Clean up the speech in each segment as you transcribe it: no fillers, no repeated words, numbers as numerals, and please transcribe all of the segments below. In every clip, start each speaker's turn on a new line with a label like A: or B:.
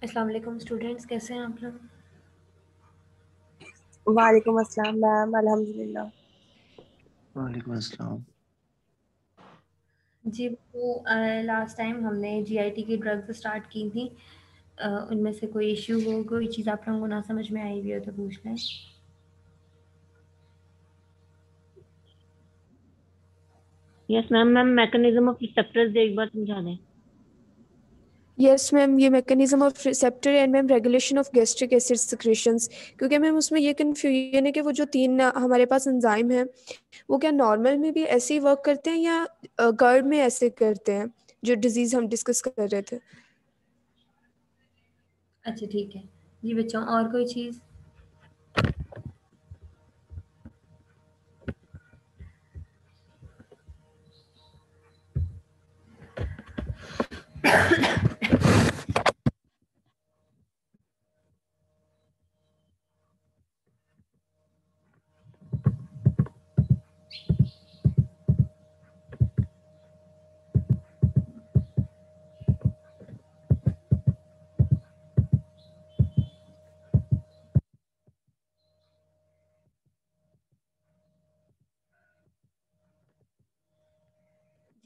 A: अस्सलाम वालेकुम स्टूडेंट्स, कैसे हैं आप लोग?
B: वालेकुम अस्सलाम मैम, अल्हम्दुलिल्लाह।
C: वालेकुम अस्सलाम।
A: जी, वो लास्ट टाइम हमने जीआईटी की ड्रग्स स्टार्ट की थी। उनमें से कोई इश्यू हो, कोई चीज़ आप लोगों को ना समझ में आई हुई हो तो पूछ लें।
D: Yes ma'am. Mechanism of receptors एक बार समझा दें।
B: यस मैम, ये mechanism of receptor and ma'am regulation of gastric acid secretions, क्योंकि मैम उसमें ये कन्फ्यूजन है कि वो जो 3 हमारे पास एंजाइम हैं वो क्या नॉर्मल में भी ऐसे ही वर्क करते हैं या गर्ड में ऐसे करते हैं, जो डिजीज हम डिस्कस कर रहे थे।
A: अच्छा ठीक है जी बच्चों, और कोई चीज़?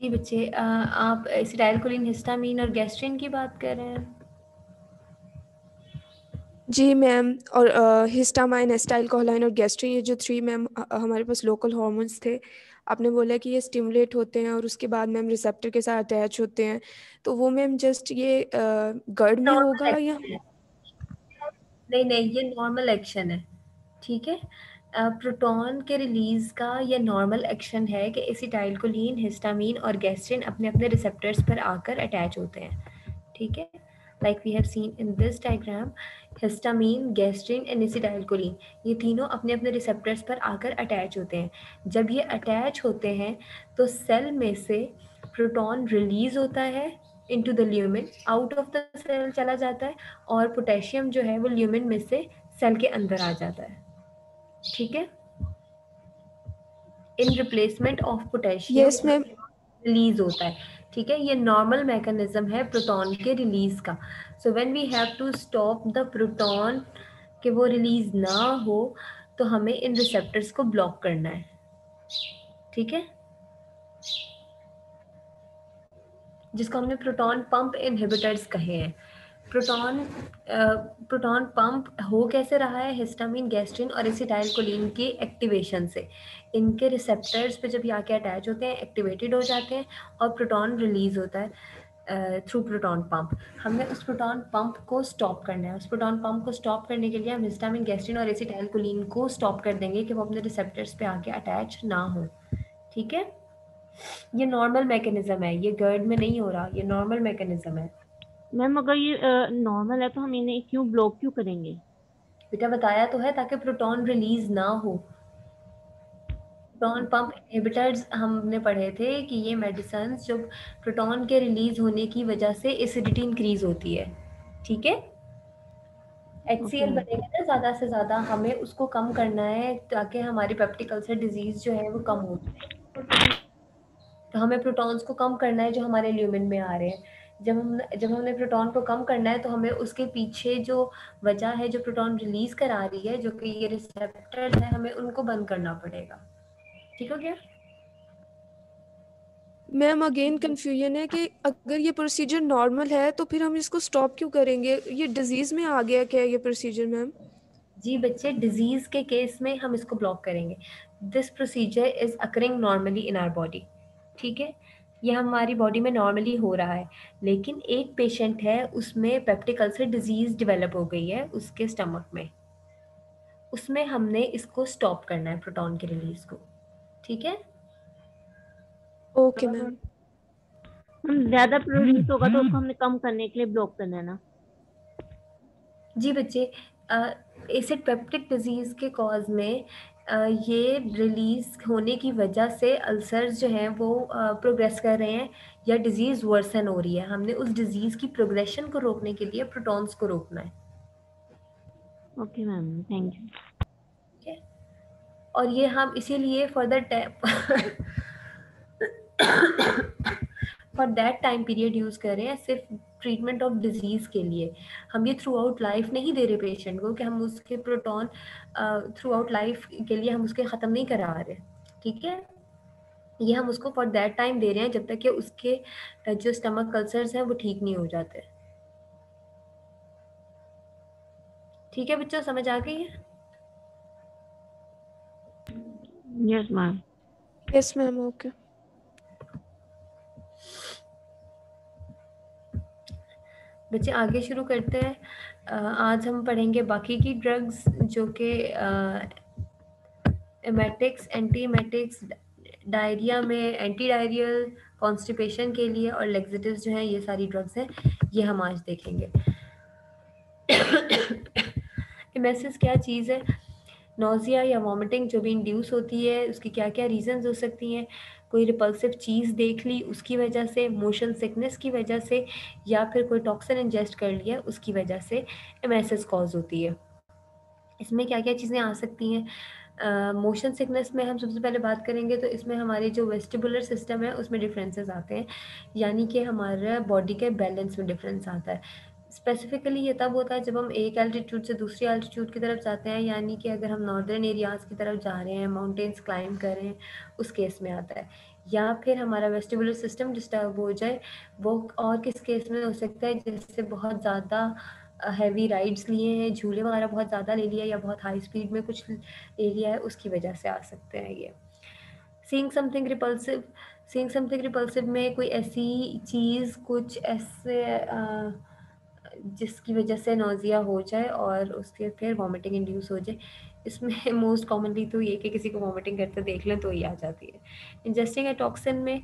A: जी बच्चे, आप एसिटाइलकोलिन, हिस्टामीन और गैस्ट्रिन की बात कर रहे हैं?
B: जी मैम, और हिस्टामाइन, एसिटाइलकोलाइन और गैस्ट्रिन, ये जो 3 मैम हमारे पास लोकल हार्मोन्स थे। आपने बोला कि ये स्टिमुलेट होते हैं और उसके बाद मैम रिसेप्टर के साथ अटैच होते हैं, तो वो मैम जस्ट ये गर्ड में
A: नॉर्मल
B: होगा या?
A: एक्शन है। नहीं नहीं, ये नॉर्मल एक्शन है। ठीक है। प्रोटॉन के रिलीज का ये नॉर्मल एक्शन है कि एसिटाइलकोलिन, हिस्टामीन और गैस्ट्रिन अपने अपने रिसेप्टर्स पर आकर अटैच होते हैं। ठीक है। Like we have seen in this diagram, histamine, gastrin and acetylcholine, ये तीनों अपने अपने रिसेप्टर्स पर आकर अटैच होते हैं। जब ये अटैच होते हैं तो सेल में से प्रोटॉन रिलीज होता है into the lumen, out of the cell चला जाता है, और पोटेशियम जो है वो ल्यूमेन में से सेल के अंदर आ जाता है। ठीक है। In replacement of potassium
B: yes ma'am.
A: Release होता है। ठीक है, ये नॉर्मल मैकेनिज्म है प्रोटॉन के रिलीज का। So when we have to stop the proton कि वो रिलीज ना हो, तो हमें इन रिसेप्टर्स को ब्लॉक करना है। ठीक है, जिसको हमने प्रोटॉन पंप इनहिबिटर्स कहे हैं। प्रोटॉन पंप हो कैसे रहा है? हिस्टामिन, गैस्ट्रिन और एसिटाइलकोलिन के एक्टिवेशन से। इनके रिसेप्टर्स पे जब ये आके अटैच होते हैं, एक्टिवेटेड हो जाते हैं और प्रोटॉन रिलीज होता है थ्रू प्रोटॉन पंप। हमें उस प्रोटॉन पंप को स्टॉप करना है। उस प्रोटॉन पंप को स्टॉप करने के लिए हम हिस्टामिन, गैस्ट्रिन और एसिटाइलकोलिन को स्टॉप कर देंगे कि वो अपने रिसेप्टर्स पे आके अटैच ना हो। ठीक है, ये नॉर्मल मैकेनिज्म है, ये गर्ड में नहीं हो रहा, ये नॉर्मल मैकेनिज्म है।
D: मैम अगर ये नॉर्मल है तो हम इन्हें क्यों ब्लॉक क्यों करेंगे?
A: बेटा बताया तो है, ताकि प्रोटॉन रिलीज ना हो। प्रोटॉन पंप इनहिबिटर्स हमने पढ़े थे कि ये मेडिसिन जो प्रोटॉन के रिलीज होने की वजह से एसिडिटी इंक्रीज होती है। ठीक है,
D: ओके
A: HCl
D: मैम।
A: बनेगा ना ज़्यादा से ज़्यादा, हमें उसको कम करना है ताकि हमारी पेप्टिक अल्सर डिजीज जो है वो कम हो जाए। तो हमें प्रोटॉन्स को कम करना है जो हमारे ल्यूमेन में आ रहे हैं। जब हमने प्रोटॉन को कम करना है तो हमें उसके पीछे जो वजह है, जो प्रोटॉन रिलीज करा रही है, जो कि ये रिसेप्टर्स है, हमें उनको बंद करना पड़ेगा। ठीक हो गया?
B: मैम अगेन कंफ्यूजन है कि अगर ये प्रोसीजर नॉर्मल है तो फिर हम इसको स्टॉप क्यों करेंगे? ये डिजीज में आ गया क्या ये प्रोसीजर मैम?
A: जी बच्चे, डिजीज के केस में हम इसको ब्लॉक करेंगे। This procedure is occurring normally in our body. ठीक है, यह हमारी बॉडी में नॉर्मली हो रहा है, लेकिन एक पेशेंट है उसमें पेप्टिक अल्सर डिजीज डेवलप हो गई है उसके स्टमक में, उसमें हमने इसको स्टॉप करना है, प्रोटॉन के रिलीज को। ठीक है,
B: ओके मैम।
D: हम ज्यादा प्रोड्यूस होगा तो उसको हमने कम करने के लिए ब्लॉक करना है ना?
A: जी बच्चे, एसिड पेप्टिक डिजीज के कॉज में ये रिलीज होने की वजह से अल्सर्स जो हैं वो प्रोग्रेस कर रहे हैं या डिजीज वर्सन हो रही है। हमने उस डिजीज की प्रोग्रेशन को रोकने के लिए प्रोटॉन्स को रोकना है।
D: Okay ma'am, thank you.
A: ठीक है, और ये हम इसीलिए for that time period use कर रहे हैं, सिर्फ ट्रीटमेंट ऑफ डिजीज़ के लिए। हम ये थ्रू आउट लाइफ नहीं दे रहे पेशेंट को कि हम उसके प्रोटॉन थ्रू आउट लाइफ के लिए हम उसके ख़त्म नहीं करा रहे, ठीक है। ये हम उसको फॉर दैट टाइम दे रहे हैं जब तक कि उसके जो स्टमक अल्सर्स हैं वो ठीक नहीं हो जाते। ठीक है बच्चों, समझ आ गई है?
D: Yes ma'am.
B: Yes ma'am, okay.
A: बच्चे आगे शुरू करते हैं। आज हम पढ़ेंगे बाकी की ड्रग्स जो कि एमेटिक्स, एंटी एमेटिक्स, डायरिया में एंटी डायरियल, कॉन्स्टिपेशन के लिए और लेक्सेटिव्स जो हैं ये सारी ड्रग्स हैं, ये हम आज देखेंगे। एमेसिस क्या चीज़ है? नोज़िया या वॉमिटिंग जो भी इंड्यूस होती है उसकी क्या क्या रीजंस हो सकती हैं। कोई रिपल्सिव चीज़ देख ली उसकी वजह से, मोशन सिकनेस की वजह से, या फिर कोई टॉक्सिन इंजेस्ट कर लिया उसकी वजह से एमेसिस कॉज होती है। इसमें क्या क्या चीज़ें आ सकती हैं? मोशन सिकनेस में हम सबसे पहले बात करेंगे तो इसमें हमारे जो वेस्टिबुलर सिस्टम है उसमें डिफरेंसेस आते हैं, यानी कि हमारा बॉडी के बैलेंस में डिफरेंस आता है। स्पेसिफिकली ये तब होता है जब हम एक एल्टीट्यूड से दूसरी एल्टीट्यूड की तरफ जाते हैं, यानी कि अगर हम नॉर्दर्न एरियाज़ की तरफ जा रहे हैं, माउंटेन्स क्लाइंब कर रहे हैं, उस केस में आता है। या फिर हमारा वेस्टिबुलर सिस्टम डिस्टर्ब हो जाए, वो और किस केस में हो सकता है, जैसे बहुत ज़्यादा हैवी राइड्स लिए हैं, झूले वगैरह बहुत ज़्यादा ले लिया या बहुत हाई स्पीड में कुछ ले लिया है, उसकी वजह से आ सकते हैं ये। Seeing something repulsive, seeing something repulsive में कोई ऐसी चीज़, कुछ ऐसे जिसकी वजह से नोज़िया हो जाए और उसके फिर वॉमिटिंग इंड्यूस हो जाए। इसमें मोस्ट कॉमनली तो ये कि किसी को वॉमिटिंग करते देख लें तो ही आ जाती है। इंजेस्टिंग ए टॉक्सिन में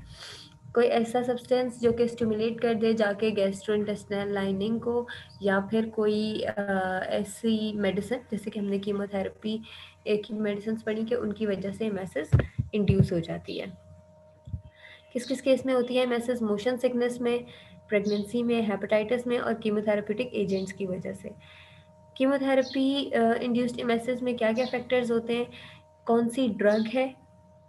A: कोई ऐसा सब्सटेंस जो कि स्टिमुलेट कर दे जाके गैस्ट्रोइंटेस्टाइनल लाइनिंग को, या फिर कोई ऐसी मेडिसिन जैसे कि हमने कीमोथेरेपी की मेडिसिन पढ़ी कि उनकी वजह से एमेसिस इंड्यूस हो जाती है। किस किस केस में होती है एमेसिस? मोशन सिकनेस में, प्रेगनेंसी में, हेपेटाइटिस में और कीमोथेरेप्यूटिक एजेंट्स की वजह से। कीमोथेरेपी इंड्यूस्ड एमेसिस में क्या क्या फैक्टर्स होते हैं? कौन सी ड्रग है,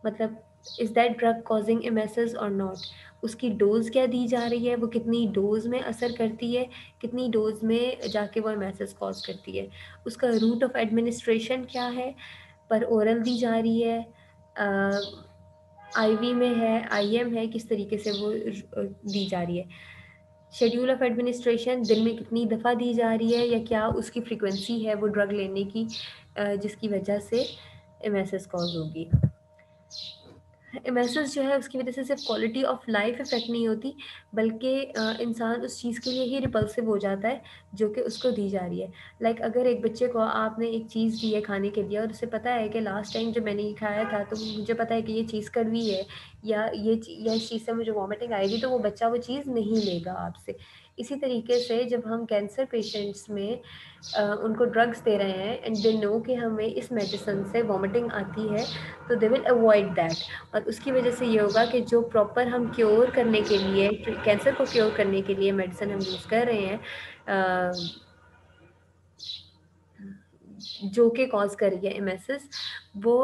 A: मतलब is that drug causing emesis और नॉट, उसकी डोज क्या दी जा रही है, वो कितनी डोज में असर करती है, कितनी डोज में जाके वो एमेसिस कॉज करती है, उसका रूट ऑफ एडमिनिस्ट्रेशन क्या है, पर ओरल दी जा रही है, आईवी में है, आईएम है, किस तरीके से वो दी जा रही है। शेड्यूल ऑफ एडमिनिस्ट्रेशन, दिन में कितनी दफ़ा दी जा रही है या क्या उसकी फ्रीक्वेंसी है वो ड्रग लेने की जिसकी वजह से एमेसिस कॉज होगी। एमेसिस जो है उसकी वजह से सिर्फ क्वालिटी ऑफ लाइफ इफेक्ट नहीं होती, बल्कि इंसान उस चीज़ के लिए ही रिपल्सिव हो जाता है जो कि उसको दी जा रही है। लाइक अगर एक बच्चे को आपने एक चीज़ दी है खाने के लिए और उसे पता है कि लास्ट टाइम जब मैंने ये खाया था तो मुझे पता है कि ये चीज़ कड़वी है, या या इस चीज़ से मुझे वॉमिटिंग आएगी, तो वो बच्चा वो चीज़ नहीं लेगा आपसे। इसी तरीके से जब हम कैंसर पेशेंट्स में उनको ड्रग्स दे रहे हैं एंड दे नो कि हमें इस मेडिसिन से वॉमिटिंग आती है, तो दे विल अवॉइड दैट। और उसकी वजह से ये होगा कि जो प्रॉपर हम क्योर करने के लिए, कैंसर को क्योर करने के लिए मेडिसिन हम यूज़ कर रहे हैं, जो कि कॉज कर रही है एमेसिस, वो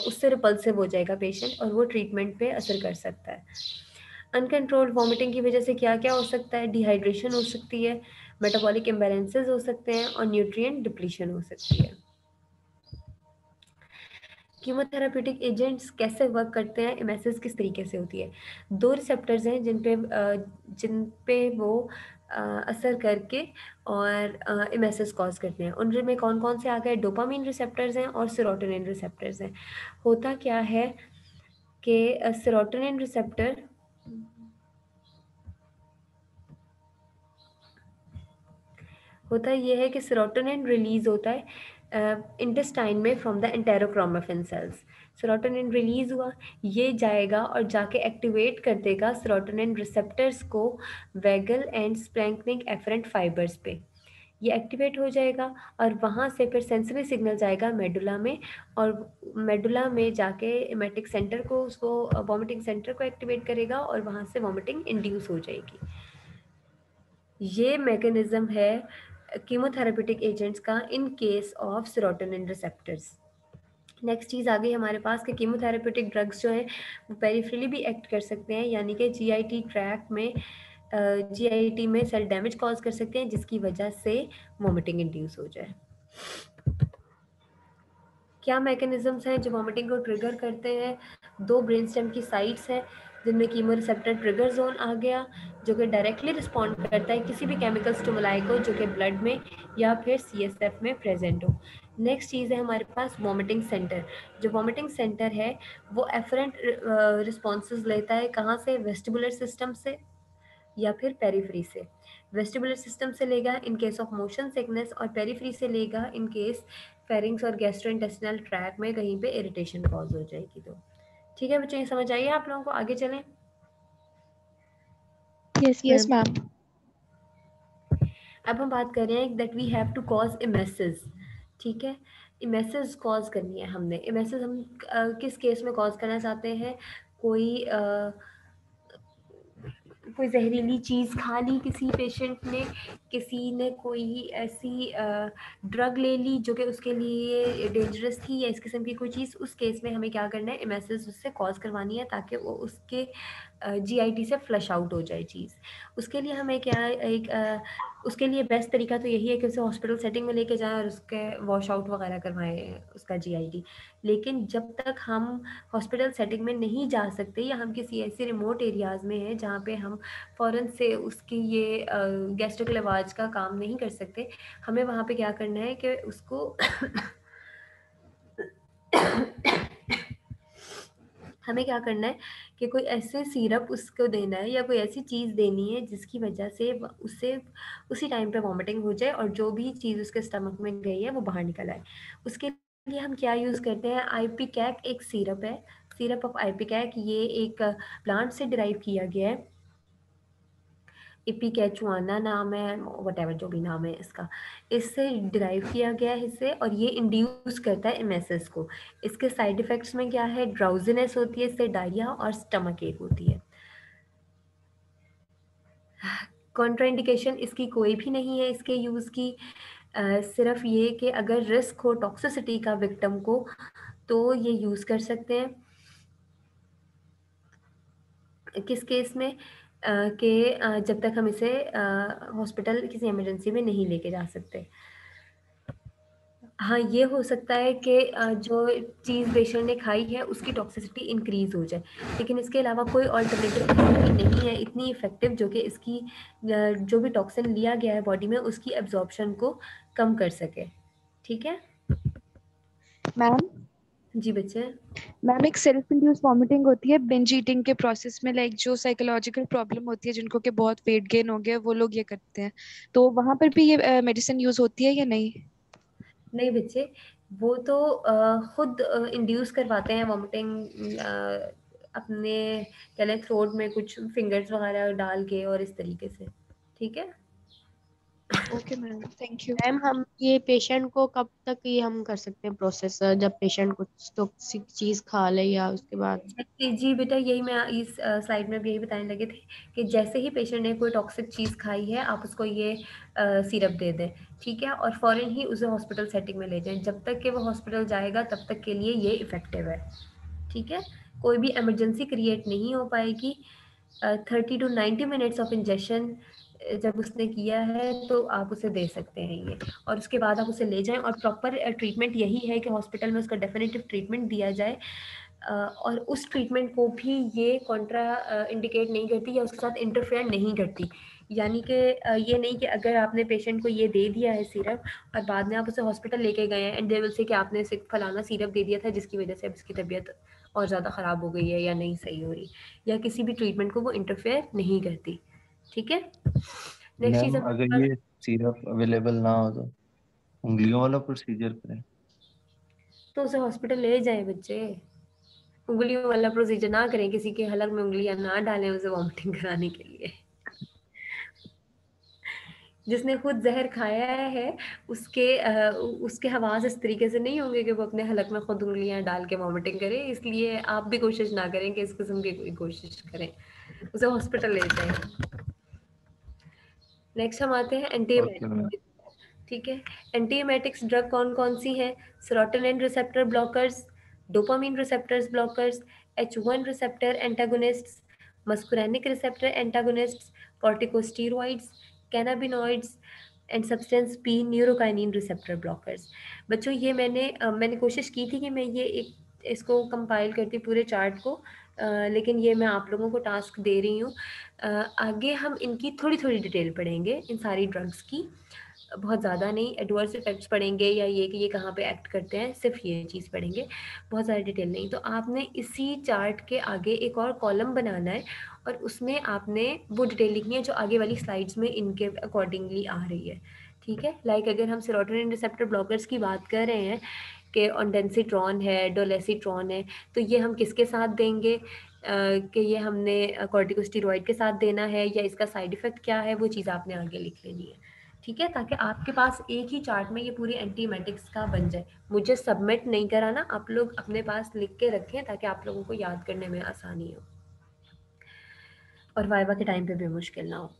A: उससे रिपल्सिव हो जाएगा पेशेंट और वो ट्रीटमेंट पे असर कर सकता है। अनकंट्रोल्ड वॉमिटिंग की वजह से क्या क्या हो सकता है? डिहाइड्रेशन हो सकती है, मेटाबॉलिक इम्बैलेंसेस हो सकते हैं और न्यूट्रिएंट डिप्लीशन हो सकती है। कीमोथेरेप्यूटिक एजेंट्स कैसे वर्क करते हैं, एमेसिस किस तरीके से होती है? दो रिसेप्टर्स हैं जिन पे वो असर करके और एमेसिस कॉज करते हैं। उनमें कौन कौन से आ गए? डोपामीन रिसेप्टर्स हैं और सेरोटोनिन रिसेप्टर्स हैं। होता क्या है कि सेरोटोनिन रिसेप्टर होता ये है कि सेरोटोनिन रिलीज होता है इंटेस्टाइन में from the enterochromaffin cells. Serotonin release हुआ, ये जाएगा और जाके एक्टिवेट कर देगा सेरोटोनिन रिसेप्टर्स को vagal and splanchnic afferent fibres पे। ये एक्टिवेट हो जाएगा और वहाँ से फिर सेंसरी सिग्नल जाएगा मेडुला में, और मेडुला में जाके एमेटिक सेंटर को, उसको वॉमिटिंग सेंटर को एक्टिवेट करेगा और वहाँ से वॉमिटिंग इंड्यूस हो जाएगी। ये मैकेनिज्म है कीमोथेरेप्यूटिक एजेंट्स का in case of serotonin receptors. Next चीज़ आ गई हमारे पास कि कीमोथेरेप्यूटिक ड्रग्स जो हैं वो पेरिफेरली भी एक्ट कर सकते हैं, यानी कि जीआईटी ट्रैक में जीआईटी में सेल डैमेज कॉज कर सकते हैं जिसकी वजह से वॉमिटिंग इंड्यूस हो जाए। क्या मैकेनिज्म्स हैं जो वॉमिटिंग को ट्रिगर करते हैं? 2 ब्रेन स्टेम की साइट्स हैं जिनमें कीमो रिसेप्टर ट्रिगर जोन आ गया जो कि डायरेक्टली रिस्पॉन्ड करता है किसी भी केमिकल स्टिमुलाई को जो कि ब्लड में या फिर सीएसएफ में प्रेजेंट हो। नेक्स्ट चीज़ है हमारे पास वॉमिटिंग सेंटर। जो वॉमिटिंग सेंटर है वो एफरेंट रिस्पॉन्सेज लेता है कहाँ से? वेस्टिबुलर सिस्टम से या फिर पेरिफेरी से। वेस्टिबुलर सिस्टम से लेगा इन केस ऑफ मोशन सिकनेस और पेरिफेरी से लेगा इन केस फेरिंग्स और गैस्ट्रोइंटेस्टिनल ट्रैक में कहीं पे इरिटेशन कॉज हो जाएगी। तो ठीक है बच्चों, ये समझ आइए आप लोगों को? आगे चलें।
D: Yes ma'am.
A: अब हम बात कर रहे हैं that we have to cause emesis. ठीक है, इमेसिस कॉज करनी है हमने। इमेसिस हम किस केस में कॉज करना चाहते हैं? कोई जहरीली चीज़ खा ली किसी पेशेंट ने, किसी ने कोई ऐसी ड्रग ले ली जो कि उसके लिए डेंजरस थी या इस किस्म की कोई चीज़, उस केस में हमें क्या करना है? इमेसिस उससे कॉज करवानी है ताकि वो उसके जीआईटी से फ्लश आउट हो जाए चीज़। उसके लिए हमें क्या उसके लिए बेस्ट तरीका तो यही है कि उसे हॉस्पिटल सेटिंग में लेके जाएं और उसके वॉश आउट वगैरह करवाएं उसका जीआईटी। लेकिन जब तक हम हॉस्पिटल सेटिंग में नहीं जा सकते या हम किसी ऐसे रिमोट एरियाज़ में हैं जहाँ पे हम फ़ौरन से उसकी ये गैस्ट्रिक लवाज का काम नहीं कर सकते, हमें वहाँ पे क्या करना है कि उसको हमें क्या करना है कि कोई ऐसे सिरप उसको देना है या कोई ऐसी चीज़ देनी है जिसकी वजह से उससे उसी टाइम पे वॉमिटिंग हो जाए और जो भी चीज़ उसके स्टमक में गई है वो बाहर निकल आए। उसके लिए हम क्या यूज़ करते हैं? आईपीकैक एक सिरप है, सिरप ऑफ आईपीकैक। ये एक प्लांट से डिराइव किया गया है, इपिकैचुआना नाम है, वटेवर जो भी नाम है इसका, इससे डिराइव किया गया है इसे, और ये इंड्यूस करता है एमएसएस को। इसके साइड इफ़ेक्ट्स में क्या है? ड्राउजीनेस होती है, इससे डायरिया और स्टमक एक होती है। कॉन्ट्राइंडिकेशन इसकी कोई भी नहीं है इसके यूज़ की, सिर्फ ये कि अगर रिस्क हो टॉक्सिसिटी का विक्टिम को तो ये यूज़ कर सकते हैं। किस केस में? कि जब तक हम इसे हॉस्पिटल किसी इमरजेंसी में नहीं लेके जा सकते। हाँ, ये हो सकता है कि जो चीज़ पेशेंट ने खाई है उसकी टॉक्सिसिटी इंक्रीज़ हो जाए, लेकिन इसके अलावा कोई अल्टरनेटिव थेरेपी नहीं है इतनी इफ़ेक्टिव जो कि इसकी जो भी टॉक्सिन लिया गया है बॉडी में उसकी एब्ज़ॉर्प्शन को कम कर सके। ठीक है?
B: मैम
A: जी बच्चे।
B: मैम एक सेल्फ इंड्यूस वॉमिटिंग होती है बिंज ईटिंग के प्रोसेस में, लाइक जो साइकोलॉजिकल प्रॉब्लम होती है जिनको कि बहुत वेट गेन हो गया वो लोग ये करते हैं, तो वहां पर भी ये मेडिसिन यूज होती है या नहीं?
A: नहीं बच्चे, वो तो खुद इंड्यूस करवाते हैं वॉमिटिंग अपने क्या लें थ्रोट में कुछ फिंगर्स वगैरह डाल के और इस तरीके से। ठीक है?
B: Okay ma'am, thank you.
D: Ma'am हम ये पेशेंट को कब तक ये हम कर सकते हैं प्रोसेस, जब पेशेंट कुछ टॉक्सिक चीज खा ले या उसके बाद?
A: जी बेटा, यही मैं इस स्लाइड में भी यही बताने लगे थे कि जैसे ही पेशेंट ने कोई टॉक्सिक चीज़ खाई है आप उसको ये सिरप दे दें। ठीक है? और फ़ौरन ही उसे हॉस्पिटल सेटिंग में ले जाएं। जब तक कि वो हॉस्पिटल जाएगा तब तक के लिए ये इफ़ेक्टिव है। ठीक है? कोई भी इमरजेंसी क्रिएट नहीं हो पाएगी। 30 टू 90 मिनट्स ऑफ इंजेक्शन जब उसने किया है तो आप उसे दे सकते हैं ये, और उसके बाद आप उसे ले जाएं। और प्रॉपर ट्रीटमेंट यही है कि हॉस्पिटल में उसका डेफिनेटिव ट्रीटमेंट दिया जाए, और उस ट्रीटमेंट को भी ये कॉन्ट्रा इंडिकेट नहीं करती या उसके साथ इंटरफेयर नहीं करती। यानी कि ये नहीं कि अगर आपने पेशेंट को ये दे दिया है सिरप और बाद में आप उसे हॉस्पिटल लेके गए हैं एंड दे विल से कि आपने फलाना सिरप दे दिया था जिसकी वजह से अब इसकी तबीयत और ज़्यादा ख़राब हो गई है या नहीं सही हो रही, या किसी भी ट्रीटमेंट को वो इंटरफेयर नहीं करती। ठीक है? नेक्स्ट चीज़
C: मैम
A: हमारे
C: अगर
A: पास,
C: ये सिरप अवेलेबल ना हो तो उंगलियों वाला प्रोसीजर करें?
A: तो उसे हॉस्पिटल ले जाए बच्चे। उंगलियों वाला प्रोसीजर ना करें, किसी के हलक में उंगलियां ना डालें उसे वॉमिटिंग कराने के लिए। जिसने खुद जहर खाया है उसके हवास इस तरीके से नहीं होंगे कि वो अपने हलक में खुद उंगलियां डाल के वॉमिटिंग करे, इसलिए आप भी कोशिश ना करें कि इस किस्म की कोई कोशिश करें, उसे हॉस्पिटल ले जाएं। नेक्स्ट हम आते हैं
C: ओके मैम।
A: एंटीएमेटिक्स। ठीक है? एंटीएमेटिक्स ड्रग कौन कौन सी है? Serotonin receptor blockers, dopamine receptors blockers, H1 receptor antagonists, muscarinic receptor antagonists, corticosteroids, cannabinoids and substance P neurokinin receptor blockers. बच्चों ये मैंने कोशिश की थी कि मैं ये इसको कंपाइल करती पूरे चार्ट को, लेकिन ये मैं आप लोगों को टास्क दे रही हूँ। आगे हम इनकी थोड़ी थोड़ी डिटेल पढ़ेंगे इन सारी ड्रग्स की, बहुत ज़्यादा नहीं। एडवर्स इफेक्ट्स पढ़ेंगे या ये कि ये कहाँ पे एक्ट करते हैं, सिर्फ ये चीज़ पढ़ेंगे, बहुत ज़्यादा डिटेल नहीं। तो आपने इसी चार्ट के आगे एक और कॉलम बनाना है और उसमें आपने वो डिटेल लिखनी है जो आगे वाली स्लाइड्स में इनके अकॉर्डिंगली आ रही है, ठीक है। लाइक अगर हम सेरोटोनिन रिसेप्टर ब्लॉकर्स की बात कर रहे हैं कि ऑन्डेंसिट्रॉन है, डोलेसिट्रॉन है, तो ये हम किसके साथ देंगे, कि ये हमने कॉर्टिकोस्टेरॉइड के साथ देना है या इसका साइड इफ़ेक्ट क्या है, वो चीज़ आपने आगे लिख लेनी है, ठीक है, ताकि आपके पास एक ही चार्ट में ये पूरी एंटीमेटिक्स का बन जाए। मुझे सबमिट नहीं कराना, आप लोग अपने पास लिख के रखें ताकि आप लोगों को याद करने में आसानी हो और वाइवा के टाइम पे भी मुश्किल ना हो।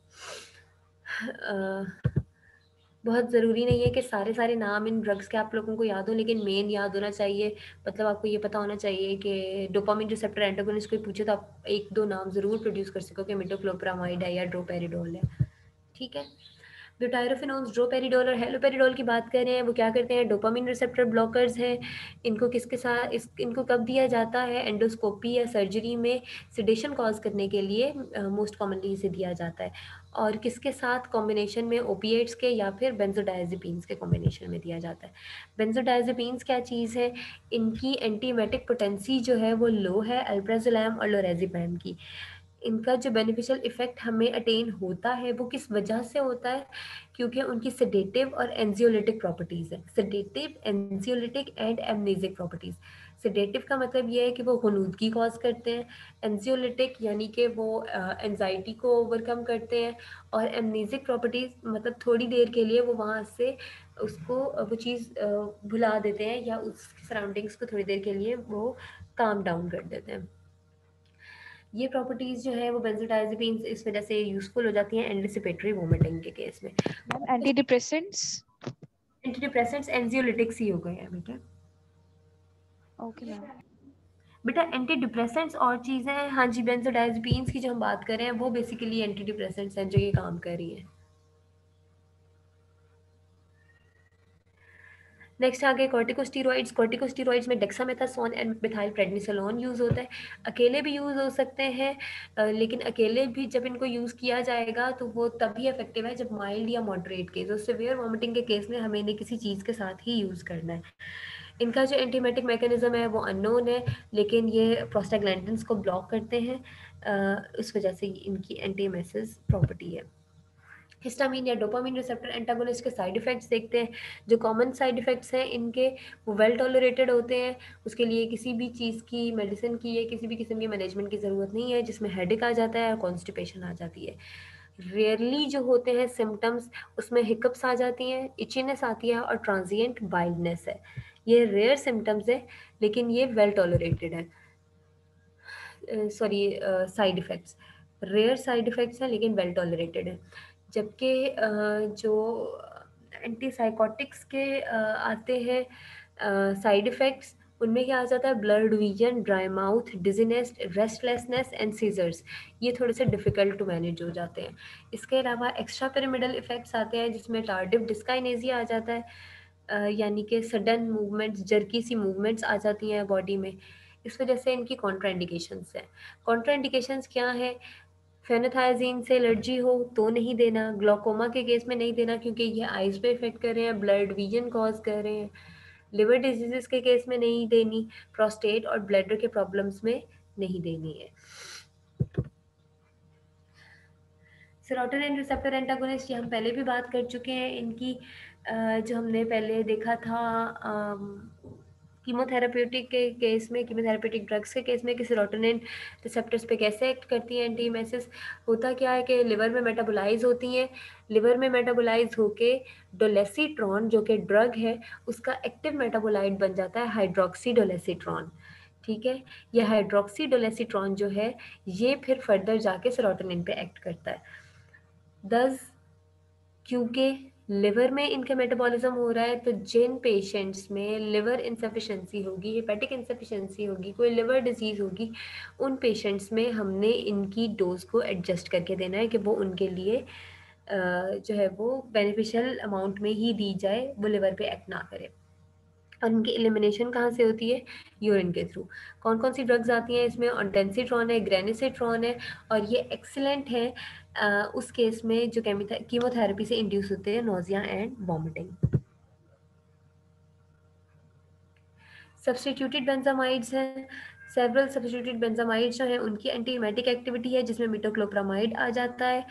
A: बहुत ज़रूरी नहीं है कि सारे नाम इन ड्रग्स के आप लोगों को याद हो, लेकिन मेन याद होना चाहिए। मतलब आपको ये पता होना चाहिए कि डोपामिन रिसेप्टर एंटागोनिस्ट कोई पूछे तो आप एक दो नाम ज़रूर प्रोड्यूस कर सको कि मिटोक्लोप्रामाइड है या ड्रोपेरिडोल है, ठीक है। ब्यूटाइरोफिनोन्स, ड्रोपेरिडोल और हेलोपेरिडोल की बात कर रहे हैं, वो क्या करते हैं, डोपामिन रिसेप्टर ब्लॉकर्स हैं। इनको किसके साथ इनको कब दिया जाता है, एंडोस्कोपी या सर्जरी में सिडेशन कॉज करने के लिए मोस्ट कॉमनली इसे दिया जाता है। और किसके साथ कॉम्बिनेशन में, ओपिएट्स के या फिर बेंजोडायजेपिन्स के कॉम्बिनेशन में दिया जाता है। बेंजोडायजेपिन्स क्या चीज़ है, इनकी एंटीमेटिक पोटेंसी जो है वो लो है अल्प्राजोलैम और लोरेज़ेपैम की। इनका जो बेनिफिशियल इफ़ेक्ट हमें अटेन होता है वो किस वजह से होता है, क्योंकि उनकी सेडेटिव और एंजियोलिटिक प्रॉपर्टीज़ है। Sedative, anxiolytic and amnesic properties. Sedative का मतलब ये है कि वो हुनूदगी कॉज करते हैं, एंजियोलिटिक यानी कि वो एंजाइटी को ओवरकम करते हैं, और एमनेसिक प्रॉपर्टीज़ मतलब थोड़ी देर के लिए वो वहाँ से उसको वो चीज़ भुला देते हैं या उस सराउंडिंग्स को थोड़ी देर के लिए वो काम डाउन कर देते हैं। ये प्रॉपर्टीज़ जो है वो बेंजोडायजेपिन्स इस वजह से यूज़फुल हो जाती हैं एंटिसिपेटरी वोमिटिंग के केस में।
E: Ma'am anti depressants.
A: एंटीडिप्रेसेंट्स एंजियोलिटिक्स ही हो गए हैं बेटा।
E: Okay ma'am.
A: बेटा एंटी डिप्रेसेंट्स और चीज़ें हैं, हाँ जी, बेंजोडायजेपिन्स की जो हम बात कर रहे हैं वो बेसिकली एंटी डिप्रेसेंट्स हैं जो ये काम कर रही हैं। नेक्स्ट आगे कॉर्टिकोस्टेरॉइड्स। कॉर्टिकोस्टेरॉइड्स में dexamethasone and methyl prednisolone use होता है। अकेले भी यूज़ हो सकते हैं, लेकिन अकेले भी जब इनको यूज़ किया जाएगा तो वो तभी इफेक्टिव है जब माइल्ड या मॉडरेट केस हो। सिवियर वॉमिटिंग के केस में हमें इन्हें किसी चीज़ के साथ ही यूज़ करना है। इनका जो एंटीमेटिक मैकेनिज्म है वो अननोन है, लेकिन ये प्रोस्टाग्लैंडिन्स को ब्लॉक करते हैं, इस वजह से इनकी एंटीमेसिस प्रॉपर्टी है। हिस्टामिन या डोपामिन रिसेप्टर एंटागोनिस्ट के साइड इफ़ेक्ट्स देखते हैं। जो कॉमन साइड इफ़ेक्ट्स हैं इनके, वो वेल टॉलरेटेड होते हैं। उसके लिए किसी भी चीज़ की, मेडिसिन की या किसी भी किस्म की मैनेजमेंट की ज़रूरत नहीं है, जिसमें हेडेक आ जाता है और कॉन्स्टिपेशन आ जाती है। रेयरली जो होते हैं सिम्टम्स, उसमें हिकअप्स आ जाती हैं, इचीनेस आती है और ट्रांजिएंट बाइल्डनेस है। ये रेयर सिम्टम्स है, लेकिन ये वेल टॉलरेटेड है। Sorry, side effects rare side effects हैं लेकिन वेल टॉलरेटेड है। जबकि जो एंटीसाइकोटिक्स के आते हैं साइड इफ़ेक्ट्स, उनमें क्या आ जाता है, blurred vision, dry mouth, dizziness, restlessness and seizures. ये थोड़े से डिफ़िकल्ट टू मैनेज हो जाते हैं। इसके अलावा एक्स्ट्रा पिरामिडल इफ़ेक्ट्स आते हैं जिसमें टार्डिव डिस्काइनेसिया आ जाता है, यानी कि सडन मूवमेंट्स, जर्की सी मूवमेंट्स आ जाती हैं बॉडी में। इस वजह से इनकी कॉन्ट्राइंडिकेशंस हैं। कॉन्ट्राइंडिकेशंस क्या है, फेनोथायाजीन से एलर्जी हो तो नहीं देना, ग्लोकोमा के केस में नहीं देना क्योंकि ये आइज़ पे इफेक्ट कर रहे हैं, ब्लड विजन कॉज कर रहे हैं। लिवर डिजीज़ के केस में नहीं देनी, प्रोस्टेट और ब्लैडर के प्रॉब्लम्स में नहीं देनी है। सेरोटोनिन रिसेप्टर एंटागोनिस्ट ये हम पहले भी बात कर चुके हैं इनकी, जो हमने पहले देखा था कीमोथेराप्यूटिक के केस में, कीमोथेराप्यूटिक ड्रग्स के केस में कि सेरोटोनिन रिसेप्टर्स पे कैसे एक्ट करती हैं एंटीमेसिस। होता क्या है कि लिवर में मेटाबोलाइज होती हैं, लिवर में मेटाबोलाइज होके डोलेसिट्रॉन जो कि ड्रग है उसका एक्टिव मेटाबोलाइट बन जाता है हाइड्रोक्सी डोलेसिट्रॉन, ठीक है। यह हाइड्रोक्सी डोलेसिट्रॉन जो है ये फिर फर्दर जाके सेरोटोनिन पे एक्ट करता है। दस क्योंकि लिवर में इनका मेटाबॉलिज्म हो रहा है, तो जिन पेशेंट्स में लिवर इंसफिशिएंसी होगी, हेपेटिक इंसफिशिएंसी होगी, कोई लिवर डिजीज़ होगी, उन पेशेंट्स में हमने इनकी डोज़ को एडजस्ट करके देना है कि वो उनके लिए जो है वो बेनिफिशियल अमाउंट में ही दी जाए, वो लिवर पे एक्ट ना करे। और इनकी एलिमिनेशन कहाँ से होती है? यूरिन के थ्रू। कौन कौन सी ड्रग्स आती हैं इसमें? ऑन्डेंसिट्रॉन है, ग्रेनिसिट्रॉन है, और ये एक्सीलेंट है उस केस में जो कीमोथेरेपी से इंड्यूस होते हैं नोजिया एंड वॉमिटिंग। सब्स्टिट्यूटेड बेंजामाइड्स हैं। सेवरल सब्स्टिट्यूटेड बेंजामाइड्स जो हैं उनकी एंटीएमेटिक एक्टिविटी है, जिसमें मिटोक्लोप्रामाइड आ जाता है।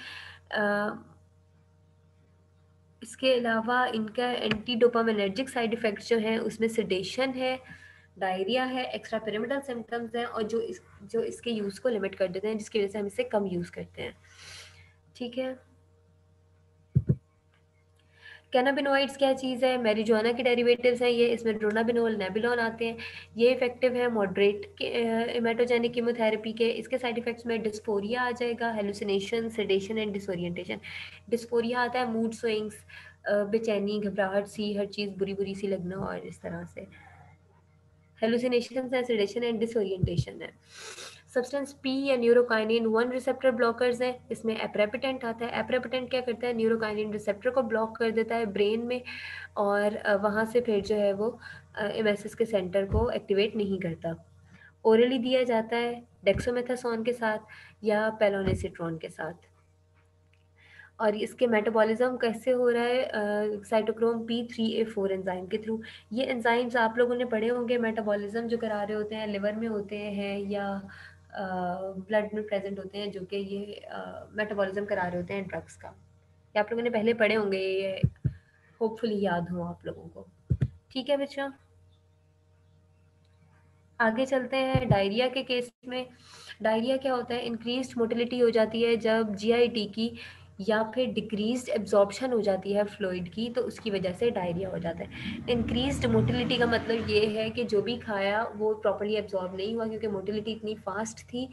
A: इसके अलावा इनका एंटी डोपामिनर्जिक साइड इफ़ेक्ट्स जो हैं उसमें सेडेशन है, डायरिया है, एक्स्ट्रा पिरामिडल सिम्टम्स हैं, और जो इसके यूज़ को लिमिट कर देते हैं, जिसकी वजह से हम इसे कम यूज़ करते हैं। ठीक है। कैनाबिनोइड्स क्या चीज़ है? मैरिजुआना के डेरिवेटिव्स हैं ये, इसमें ड्रोनाबिनोल, नेबिलोन आते हैं। ये इफेक्टिव है मॉडरेट इमेटोजेनिक कीमोथेरेपी के। इसके साइड इफेक्ट्स में डिस्फोरिया आ जाएगा, hallucination, sedation and disorientation. Dysphoria आता है मूड स्विंग्स, बेचैनी, घबराहट सी, हर चीज़ बुरी बुरी सी लगना, और इस तरह से। हेलुसिनेशन है, सेडेशन एंड डिसोरिएंटेशन है। सब्सटेंस पी या न्यूरोकाइनिन 1 रिसेप्टर ब्लॉकर्स हैं। इसमें एप्रेपिटेंट आता है। एप्रेपिटेंट क्या करता है? न्यूरोकाइनिन रिसेप्टर को ब्लॉक कर देता है ब्रेन में, और वहाँ से फिर जो है वो एमएसएस के सेंटर को एक्टिवेट नहीं करता। ओरली दिया जाता है डेक्सोमेथासोन के साथ या पेलोनेसिट्रॉन के साथ। और इसके मेटाबॉलिज्म कैसे हो रहा है? साइटोक्रोम P3A4 एंजाइम के थ्रू। ये एंजाइम्स आप लोगों ने पढ़े होंगे, मेटाबॉलिज्म जो करा रहे होते हैं, लिवर में होते हैं या ब्लड में प्रेजेंट होते हैं, जो कि ये मेटाबॉलिज्म करा रहे होते हैं ड्रग्स का। ये आप लोगों ने पहले पढ़े होंगे, ये होपफुली याद हो आप लोगों को। ठीक है बच्चा, आगे चलते हैं। डायरिया के केस में डायरिया क्या होता है? इंक्रीज्ड मोटिलिटी हो जाती है जब जीआईटी की या फिर डिक्रीज्ड एब्जॉर्प्शन हो जाती है फ्लूइड की, तो उसकी वजह से डायरिया हो जाता है। इंक्रीज्ड मोटिलिटी का मतलब ये है कि जो भी खाया वो प्रॉपर्ली एब्जॉर्ब नहीं हुआ, क्योंकि मोटिलिटी इतनी फास्ट थी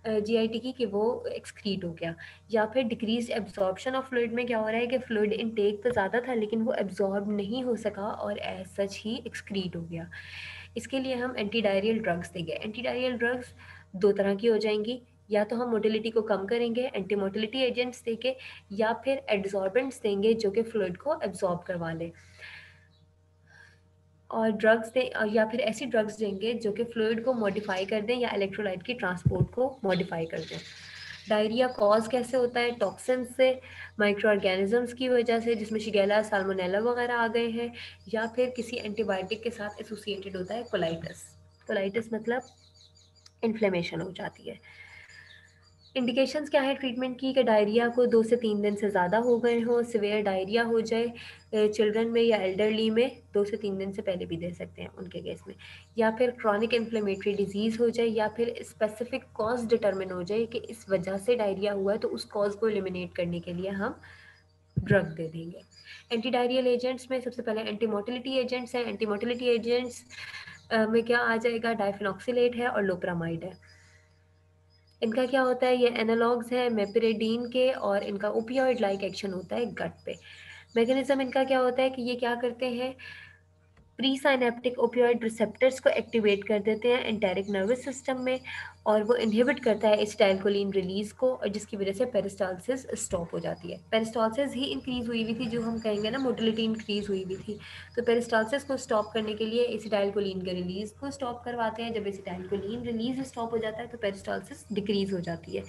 A: जीआईटी की कि वो एक्सक्रीट हो गया। या फिर डिक्रीज्ड एब्जॉर्प्शन ऑफ फ्लूइड में क्या हो रहा है कि फ्लूइड इनटेक तो ज़्यादा था लेकिन वो एब्जॉर्ब नहीं हो सका और एज सच ही एक्सक्रीट हो गया। इसके लिए हम एंटी डायरियल ड्रग्स देंगे। एंटी डायरियल ड्रग्स दो तरह की हो जाएंगी, या तो हम मोटिलिटी को कम करेंगे एंटी मोटिलिटी एजेंट्स देके, या फिर एड्सॉर्बेंट्स देंगे जो कि फ्लूइड को एब्जॉर्ब करवा लें। और ड्रग्स दें, या फिर ऐसी ड्रग्स देंगे जो कि फ्लूइड को मॉडिफाई कर दें या इलेक्ट्रोलाइट की ट्रांसपोर्ट को मॉडिफाई कर दें। डायरिया कॉज कैसे होता है? टॉक्सिन से, माइक्रो ऑर्गेनिजम्स की वजह से, जिसमें शिगेला, साल्मोनेला वगैरह आ गए हैं, या फिर किसी एंटीबायोटिक के साथ एसोसिएटेड होता है कोलाइटिस। कोलाइटिस मतलब इन्फ्लेमेशन हो जाती है। इंडिकेशंस क्या है ट्रीटमेंट की? कि डायरिया को 2 से 3 दिन से ज़्यादा हो गए हो, सिवियर डायरिया हो जाए चिल्ड्रन में या एल्डरली में, 2 से 3 दिन से पहले भी दे सकते हैं उनके केस में, या फिर क्रॉनिक इन्फ्लेमेटरी डिजीज़ हो जाए, या फिर स्पेसिफिक कॉज डिटरमिन हो जाए कि इस वजह से डायरिया हुआ है, तो उस कॉज को एलिमिनेट करने के लिए हम ड्रग दे देंगे। एंटी डायरियल एजेंट्स में सबसे पहले एंटी मोटिलिटी एजेंट्स हैं। एंटी मोटिलिटी एजेंट्स में क्या आ जाएगा? डाइफेनॉक्सिलेट है और लोप्रामाइड है। इनका क्या होता है? ये एनालॉग्स हैं मेपिरेडीन के, और इनका ओपियोइड लाइक एक्शन होता है गट पे। मैकेनिज्म इनका क्या होता है कि ये क्या करते हैं? प्री साइनेप्टिक ओपियोइड रिसेप्टर्स को एक्टिवेट कर देते हैं एंटेरिक नर्वस सिस्टम में, और वो इनहिबिट करता है एसिटाइलकोलिन रिलीज को, और जिसकी वजह से पेरिस्टालसिस स्टॉप हो जाती है। पेरिस्टालसिस ही इंक्रीज हुई हुई थी, जो हम कहेंगे ना मोटिलिटी इंक्रीज हुई हुई थी, तो पेरिस्टालसिस को स्टॉप करने के लिए एसिटाइलकोलिन के रिलीज को स्टॉप करवाते हैं। जब एसिटाइलकोलिन रिलीज स्टॉप हो जाता है तो पेरिस्टालसिस डिक्रीज हो जाती है।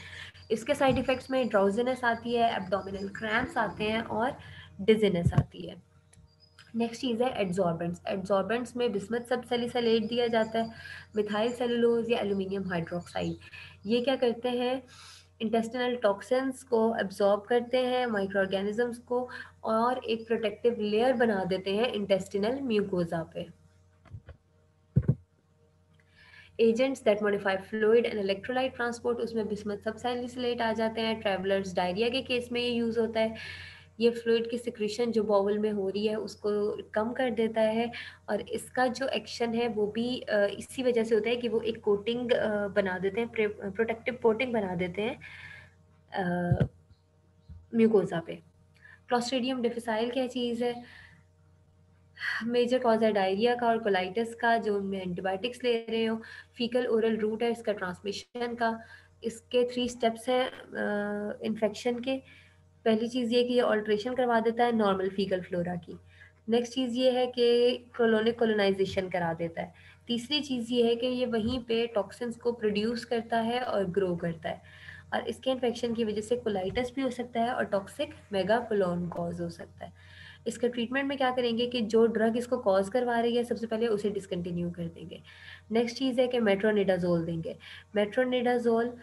A: इसके साइड इफेक्ट्स में ड्राउजीनेस आती है, एब्डोमिनल क्रैम्प्स आते हैं, और डिजीनेस आती है। नेक्स्ट चीज़ है एड्सॉर्बेंट्स। एड्सॉर्बेंट्स में बिस्मथ सब सैलिसलेट दिया जाता है, मिथाइल सेलुलोज या एल्यूमिनियम हाइड्रोक्साइड। ये क्या करते हैं? इंटेस्टिनल टॉक्सिन्स को एब्जॉर्ब करते हैं, माइक्रो ऑर्गेनिजम्स को, और एक प्रोटेक्टिव लेयर बना देते हैं इंटेस्टिनल म्यूकोजा पे। Agents that modify fluid and electrolyte transport, उसमें बिस्मथ सब सैलिसलेट आ जाते हैं। ट्रैवलर्स डायरिया के केस में ये यूज़ होता है। ये फ्लूइड की सिक्रीशन जो बाउल में हो रही है उसको कम कर देता है, और इसका जो एक्शन है वो भी इसी वजह से होता है कि वो एक कोटिंग बना देते हैं, प्रोटेक्टिव कोटिंग बना देते हैं म्यूकोजा पे। क्लॉस्ट्रिडियम डिफिसाइल क्या चीज़ है? मेजर कॉज है डायरिया का और कोलाइटिस का, जो उनमें एंटीबायोटिक्स ले रहे हो। फीकल ओरल रूट है इसका ट्रांसमिशन का। इसके 3 स्टेप्स हैं इन्फेक्शन के। पहली चीज़ ये कि ये ऑल्ट्रेशन करवा देता है नॉर्मल फीकल फ्लोरा की। नेक्स्ट चीज़ ये है कि कोलोनिक कोलोनाइजेशन करा देता है। तीसरी चीज़ ये है कि ये वहीं पे टॉक्सिन्स को प्रोड्यूस करता है और ग्रो करता है, और इसके इन्फेक्शन की वजह से कोलाइटिस भी हो सकता है और टॉक्सिक मेगाकोलोन कॉज हो सकता है। इसका ट्रीटमेंट में क्या करेंगे कि जो ड्रग इसको कॉज करवा रही है सबसे पहले उसे डिसकंटिन्यू कर देंगे। नेक्स्ट चीज़ है कि मेट्रोनिडाजोल देंगे। मेट्रोनिडाजोल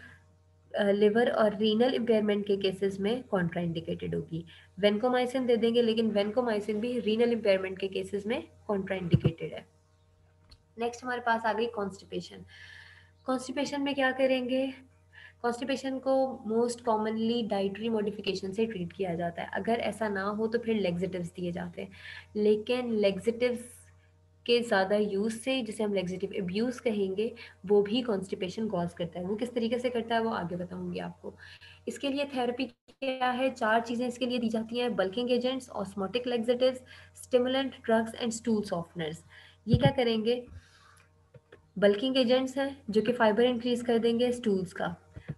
A: लिवर और रीनल इम्पेयरमेंट के केसेस में कॉन्ट्राइंडिकेटेड होगी। वेनकोमाइसिन दे देंगे, लेकिन वेनकोमाइसिन भी रीनल इम्पेयरमेंट के केसेस में कॉन्ट्राइंडिकेटेड है। नेक्स्ट हमारे पास आ गई कॉन्स्टिपेशन। कॉन्स्टिपेशन में क्या करेंगे? कॉन्स्टिपेशन को मोस्ट कॉमनली डाइटरी मॉडिफिकेशन से ट्रीट किया जाता है। अगर ऐसा ना हो तो फिर लेग्जेटिव्स दिए जाते हैं, लेकिन लेग्जेटिव्स के ज़्यादा यूज़ से, जिसे हम लेग्जेटिव एब्यूज़ कहेंगे, वो भी कॉन्स्टिपेशन कॉज करता है। वो किस तरीके से करता है वो आगे बताऊंगी आपको। इसके लिए थेरेपी क्या है? 4 चीज़ें इसके लिए दी जाती हैं: bulking agents, osmotic laxatives, stimulant drugs and stool softeners. ये क्या करेंगे? बल्किंग एजेंट्स हैं जो कि फाइबर इंक्रीज कर देंगे स्टूल्स का।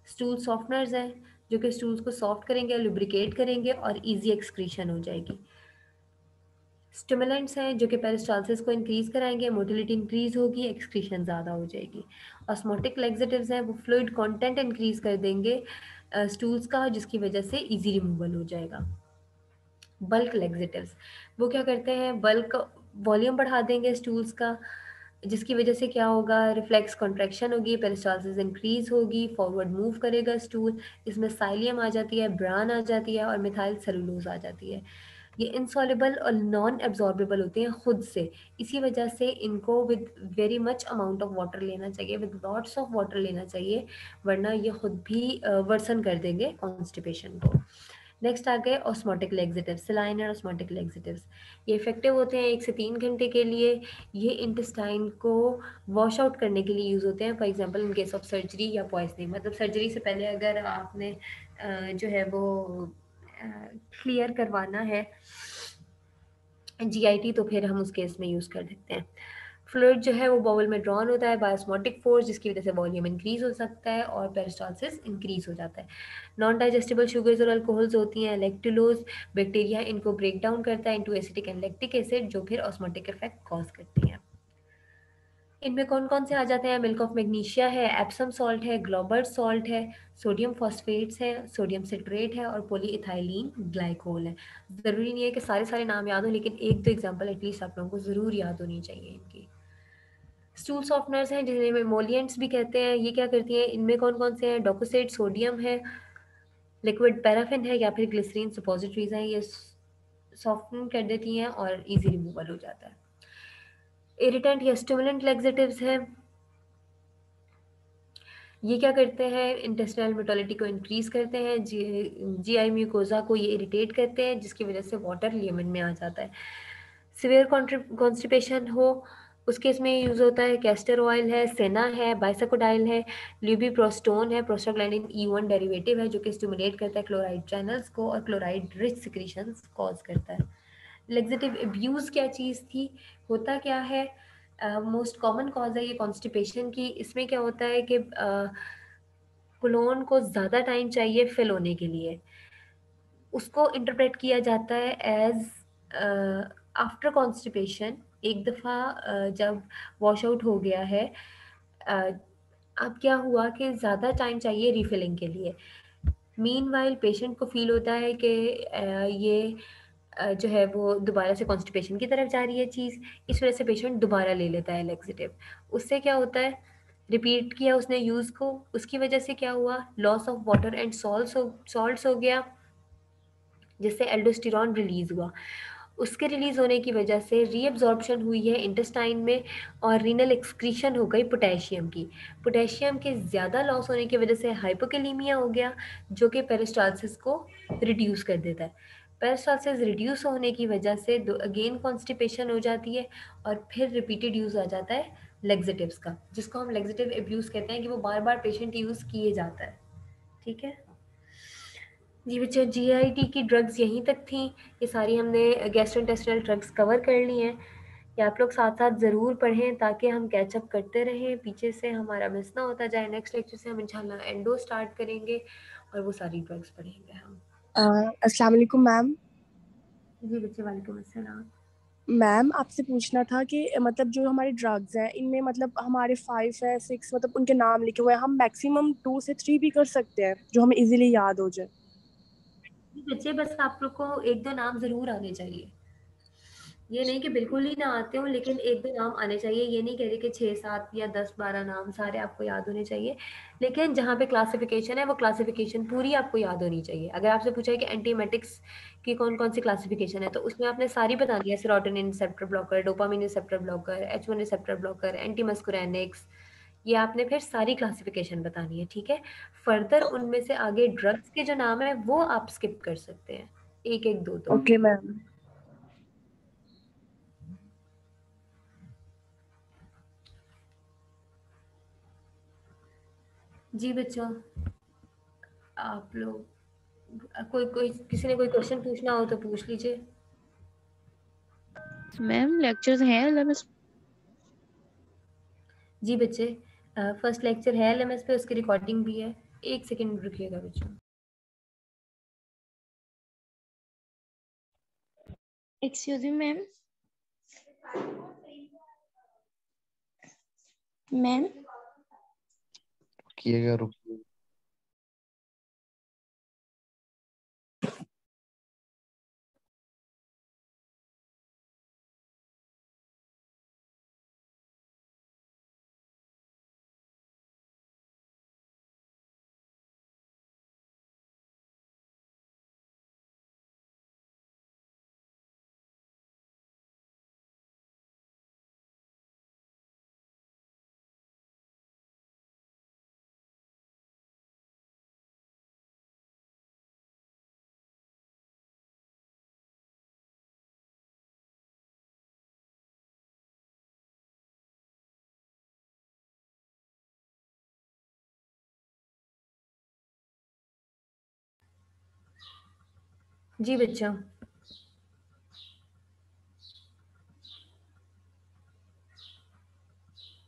A: स्टूल सॉफ्टनर्स हैं जो कि स्टूल्स को सॉफ्ट करेंगे, लुब्रिकेट करेंगे और इजी एक्सक्रीशन हो जाएगी। स्टिमुलेंट्स हैं जो कि पेरिस्टालसिस को इंक्रीज कराएंगे, मोटिलिटी इंक्रीज होगी, एक्सक्रीशन ज़्यादा हो जाएगी। ऑस्मोटिक लेग्जेटिव्स हैं, वो फ्लूइड कंटेंट इंक्रीज कर देंगे स्टूल्स का, जिसकी वजह से इजी रिमूवल हो जाएगा। बल्क लेग्जेटिव्स वो क्या करते हैं? बल्क वॉल्यूम बढ़ा देंगे स्टूल्स का, जिसकी वजह से क्या होगा? रिफ्लेक्स कॉन्ट्रैक्शन होगी, पेरिस्टालसिस इंक्रीज होगी, फॉरवर्ड मूव करेगा स्टूल। इसमें साइलियम आ जाती है, ब्रान आ जाती है और मिथाइल सेलुलोज आ जाती है। ये इनसॉल्युबल और नॉन एब्जॉर्बेबल होते हैं खुद से, इसी वजह से इनको with very much amount of water लेना चाहिए, विद लॉट्स ऑफ वाटर लेना चाहिए, वरना ये खुद भी वर्सन कर देंगे कॉन्स्टिपेशन को। नेक्स्ट आ गए ऑस्मोटिक लेग्जेटिव्स, सलाइन और ऑस्मोटिक लेग्जेटिव्स। ये इफेक्टिव होते हैं 1 से 3 घंटे के लिए। ये इंटेस्टाइन को वॉश आउट करने के लिए यूज़ होते हैं, for example in case of surgery या पॉइजनिंग। मतलब सर्जरी से पहले अगर आपने जो है वो क्लियर करवाना है जीआईटी, तो फिर हम उस केस में यूज़ कर सकते हैं। फ्लूइड जो है वो बाउल में ड्रॉन होता है बाय ऑस्मोटिक फोर्स, जिसकी वजह से वॉल्यूम इंक्रीज हो सकता है और पेरिस्टालसिस इंक्रीज हो जाता है। नॉन डाइजेस्टिबल शुगर्स और अल्कोहल्स होती हैं लैक्टुलोज, बैक्टीरिया इनको ब्रेक डाउन करता है into acetic and lactic acid, जो फिर ऑस्मोटिक इफेक्ट कॉज करती हैं। इनमें कौन कौन से आ जाते हैं? मिल्क ऑफ मैग्नीशिया है, एप्सम सॉल्ट है, ग्लोबर्ट सॉल्ट है, सोडियम फॉस्फेट्स है, सोडियम सिट्रेट है और पॉलीइथाइलीन ग्लाइकोल है। ज़रूरी नहीं है कि सारे सारे नाम याद हो, लेकिन एक दो एग्जांपल एटलीस्ट आप लोगों को ज़रूर याद होनी चाहिए इनकी। स्टूल सॉफ्टनर्स हैं जिन्हें एमोलिएंट्स भी कहते हैं। ये क्या करती हैं? इनमें कौन कौन से हैं? डोकोसेट, सोडियम है, लिक्विड पैराफिन है या फिर ग्लिसरीन सपोजिटरीज हैं। ये सॉफ्टन कर देती हैं और इजी रिमूवल हो जाता है। इरिटेंट या स्टिमुलेंट लेग्जेटिव्स हैं। ये क्या करते हैं? इंटेस्टाइनल मोटिलिटी को इंक्रीज करते हैं, जीआई म्यूकोजा को ये इरिटेट करते हैं, जिसकी वजह से वाटर लियमन में आ जाता है। सिवियर कॉन्स्टिपेशन हो उस केस में यूज़ होता है कैस्टर ऑयल है, सेना है, बाइसाकोडाइल है, ल्यूबिप्रोस्टोन है, प्रोस्टाग्लैंडिन E1 डेरिवेटिव है जो कि स्टिमुलेट करता है क्लोराइड चैनल्स को और क्लोराइड रिच सिक्रीशंस कॉज करता है। लेग्जेटिव एब्यूज़ क्या चीज़ थी? होता क्या है? मोस्ट कॉमन कॉज है ये कॉन्स्टिपेशन की। इसमें क्या होता है कि कोलोन को ज़्यादा टाइम चाहिए फिल होने के लिए। उसको इंटरप्रेट किया जाता है एज आफ्टर कॉन्स्टिपेशन। एक दफ़ा जब वॉश आउट हो गया है, अब क्या हुआ कि ज़्यादा टाइम चाहिए रिफिलिंग के लिए। मीनवाइल पेशेंट को फील होता है कि ये जो है वो दोबारा से कॉन्स्टिपेशन की तरफ जा रही है चीज़, इस वजह से पेशेंट दोबारा ले लेता है लेक्सेटिव। उससे क्या होता है? रिपीट किया उसने यूज़ को, उसकी वजह से क्या हुआ? Loss of water and salts हो गया, जिससे एल्डोस्टेरॉन रिलीज़ हुआ। उसके रिलीज़ होने की वजह से रीअब्जॉर्प्शन हुई है इंटेस्टाइन में और रीनल एक्सक्रीशन हो गई पोटेशियम की। पोटेशियम के ज़्यादा लॉस होने की वजह से हाइपोकैलीमिया हो गया, जो कि पेरिस्टालसिस को रिड्यूस कर देता है। पेरिस्टालसिस रिड्यूस होने की वजह से अगेन कॉन्स्टिपेशन हो जाती है और फिर रिपीटेड यूज़ आ जाता है लेग्जेटिव्स का, जिसको हम लेग्जेटिव एब्यूज़ कहते हैं कि वो बार बार पेशेंट यूज़ किए जाता है। ठीक है। जी बच्चों, जीआईटी की ड्रग्स यहीं तक थी। ये सारी हमने गैस्ट्रोइंटेस्टाइनल ड्रग्स कवर कर ली हैं। ये आप लोग साथ साथ ज़रूर पढ़ें ताकि हम कैचअप करते रहें, पीछे से हमारा मिस ना होता जाए। नेक्स्ट लेक्चर से हम इंशाल्लाह एंडो स्टार्ट करेंगे और वो सारी ड्रग्स पढ़ेंगे हम।
F: अस्सलाम वालेकुम मैम।
A: जी बच्चे, वालेकुम अस्सलाम।
F: मैम आपसे पूछना था कि मतलब जो हमारे ड्रग्स हैं इनमें मतलब हमारे 5 है 6 मतलब उनके नाम लिखे हुए हैं, हम मैक्सिमम 2 से 3 भी कर सकते हैं जो हमें इजीली याद हो जाए।
A: जी बच्चे, बस आप लोग को 1-2 नाम ज़रूर आने चाहिए। ये नहीं कि बिल्कुल ही ना आते हो, लेकिन 1-2 नाम आने चाहिए। ये नहीं कह रही कि 6-7 या 10-12 नाम सारे आपको याद होने चाहिए। लेकिन जहाँ पे क्लासिफ़िकेशन है, वो क्लासिफ़िकेशन पूरी आपको याद होनी चाहिए। अगर आपसे पूछा है कि एंटीएमेटिक्स की कौन-कौन सी क्लासिफ़िकेशन है, तो उसमें आपने सारी बतानी है। Serotonin receptor blocker, dopamine receptor blocker, H1 receptor blocker, anti muscarinics, ये आपने फिर सारी क्लासिफ़िकेशन बतानी है, ठीक है? फर्दर उनमें से आगे ड्रग्स के जो नाम है, वो आप स्किप कर सकते हैं। 1-1, 2-2।
F: Okay ma'am.
A: जी बच्चों, आप लोग कोई कोई किसी ने कोई क्वेश्चन पूछना हो तो पूछ लीजिए।
E: मैम लेक्चर्स हैं एलएमएस?
A: जी बच्चे, फर्स्ट लेक्चर है एलएमएस पे, उसकी रिकॉर्डिंग भी है। 1 सेकंड रुकिएगा बच्चों।
G: Excuse me ma'am. मैम
C: किएगा रुक।
A: जी बच्चों,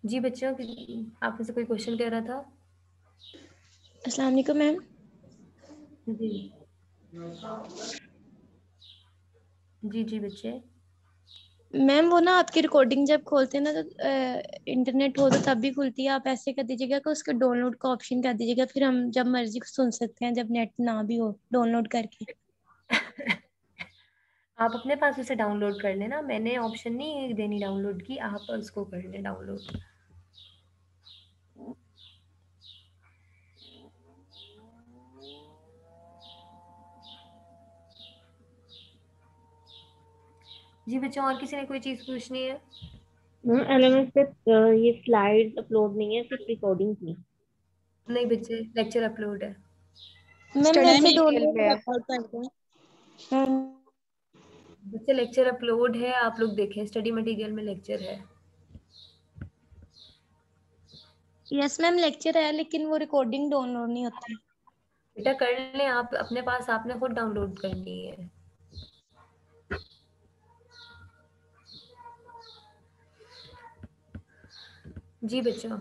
A: जी बच्चों, आप में से कोई क्वेश्चन कह रहा था?
G: अस्सलाम वालेकुम मैम।
A: जी जी जी बच्चे।
G: मैम वो ना आपकी रिकॉर्डिंग जब खोलते हैं ना तो इंटरनेट हो तो तब भी खुलती है। आप ऐसे कर दीजिएगा कि उसके डाउनलोड का ऑप्शन कर दीजिएगा, फिर हम जब मर्जी सुन सकते हैं, जब नेट ना भी हो डाउनलोड करके।
A: आप अपने पास उसे डाउनलोड कर लेना, मैंने ऑप्शन नहीं देनी डाउनलोड की, आप उसको कर लें डाउनलोड। जी बच्चों, और किसी ने कोई चीज़ पूछनी है?
H: एलएमएस पे ये स्लाइड्स अपलोड नहीं है, सिर्फ रिकॉर्डिंग थी।
A: नहीं बच्चे, लेक्चर अपलोड है।
G: मैम
D: स्टडी
G: वैसे
D: मटेरियल
G: डाउनलोड
D: में है।
G: करते हैं।
A: बच्चे लेक्चर अपलोड है, आप लोग देखें, स्टडी मटेरियल में लेक्चर है।
G: यस मैम लेक्चर है, लेकिन वो रिकॉर्डिंग डाउनलोड नहीं होती।
A: बेटा कर लें आप अपने पास, आपने खुद डाउनलोड करनी है। जी बच्चों,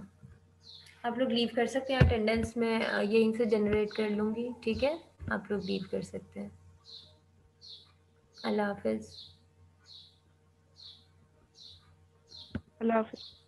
A: आप लोग लीव कर सकते हैं। अटेंडेंस में यहीं से जनरेट कर लूँगी, ठीक है? आप लोग लीव कर सकते हैं। अल्लाह हाफिज़।
H: अल्लाह हाफिज़।